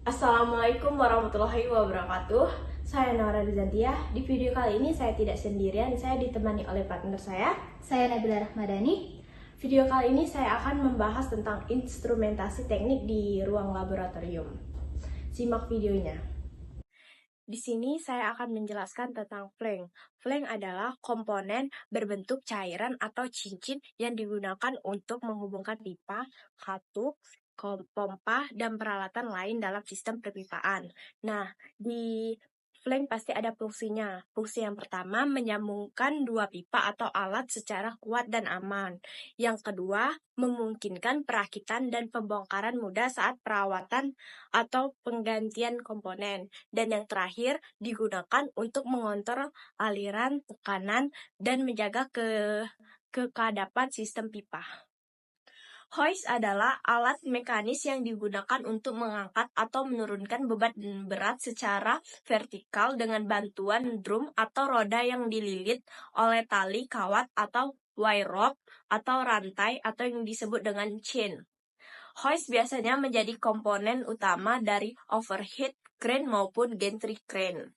Assalamualaikum warahmatullahi wabarakatuh. Saya Nora Rizantia. Di video kali ini saya tidak sendirian, saya ditemani oleh partner saya Nabila Rahmadani. Video kali ini saya akan membahas tentang instrumentasi teknik di ruang laboratorium. Simak videonya. Di sini saya akan menjelaskan tentang flank. Flank adalah komponen berbentuk cairan atau cincin yang digunakan untuk menghubungkan pipa, katup, pompa, dan peralatan lain dalam sistem perpipaan. Nah, di flank pasti ada fungsinya. Fungsi yang pertama, menyambungkan dua pipa atau alat secara kuat dan aman. Yang kedua, memungkinkan perakitan dan pembongkaran mudah saat perawatan atau penggantian komponen. Dan yang terakhir, digunakan untuk mengontrol aliran, tekanan, dan menjaga kekadapan sistem pipa. Hoist adalah alat mekanis yang digunakan untuk mengangkat atau menurunkan beban berat secara vertikal dengan bantuan drum atau roda yang dililit oleh tali kawat atau wire rope atau rantai atau yang disebut dengan chain. Hoist biasanya menjadi komponen utama dari overhead crane maupun gantry crane.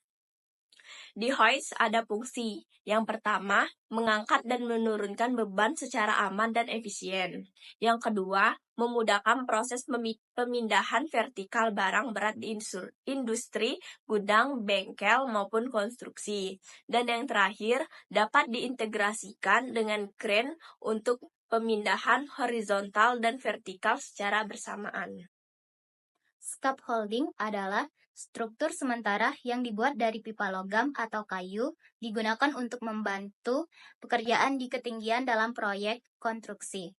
Di hoist ada fungsi. Yang pertama, mengangkat dan menurunkan beban secara aman dan efisien. Yang kedua, memudahkan proses pemindahan vertikal barang berat di industri, gudang, bengkel, maupun konstruksi. Dan yang terakhir, dapat diintegrasikan dengan crane untuk pemindahan horizontal dan vertikal secara bersamaan. Scaffolding adalah struktur sementara yang dibuat dari pipa logam atau kayu digunakan untuk membantu pekerjaan di ketinggian dalam proyek konstruksi,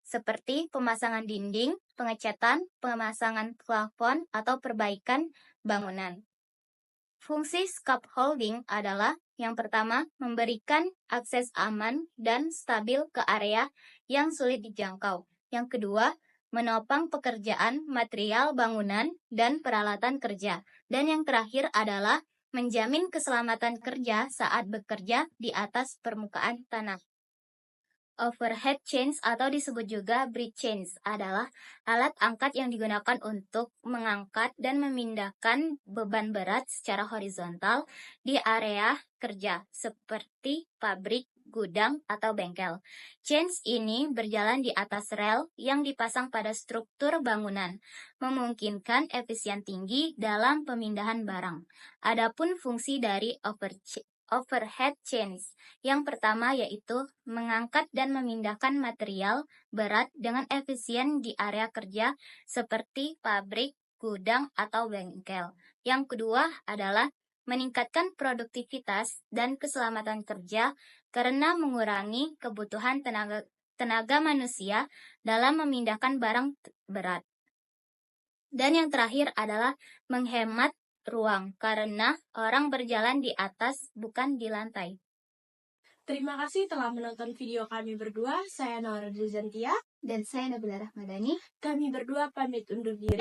seperti pemasangan dinding, pengecatan, pemasangan plafon, atau perbaikan bangunan. Fungsi scaffolding adalah yang pertama, memberikan akses aman dan stabil ke area yang sulit dijangkau. Yang kedua, menopang pekerjaan material bangunan dan peralatan kerja. Dan yang terakhir adalah menjamin keselamatan kerja saat bekerja di atas permukaan tanah. Overhead chains atau disebut juga bridge chains adalah alat angkat yang digunakan untuk mengangkat dan memindahkan beban berat secara horizontal di area kerja seperti pabrik, gudang, atau bengkel. Chains ini berjalan di atas rel yang dipasang pada struktur bangunan, memungkinkan efisien tinggi dalam pemindahan barang. Adapun fungsi dari overhead chains. Yang pertama yaitu mengangkat dan memindahkan material berat dengan efisien di area kerja seperti pabrik, gudang, atau bengkel. Yang kedua adalah meningkatkan produktivitas dan keselamatan kerja karena mengurangi kebutuhan tenaga manusia dalam memindahkan barang berat. Dan yang terakhir adalah menghemat ruang karena orang berjalan di atas bukan di lantai. Terima kasih telah menonton video kami berdua. Saya Nora Rizantia Dan saya Nabila Rahmadani. Kami berdua pamit undur diri.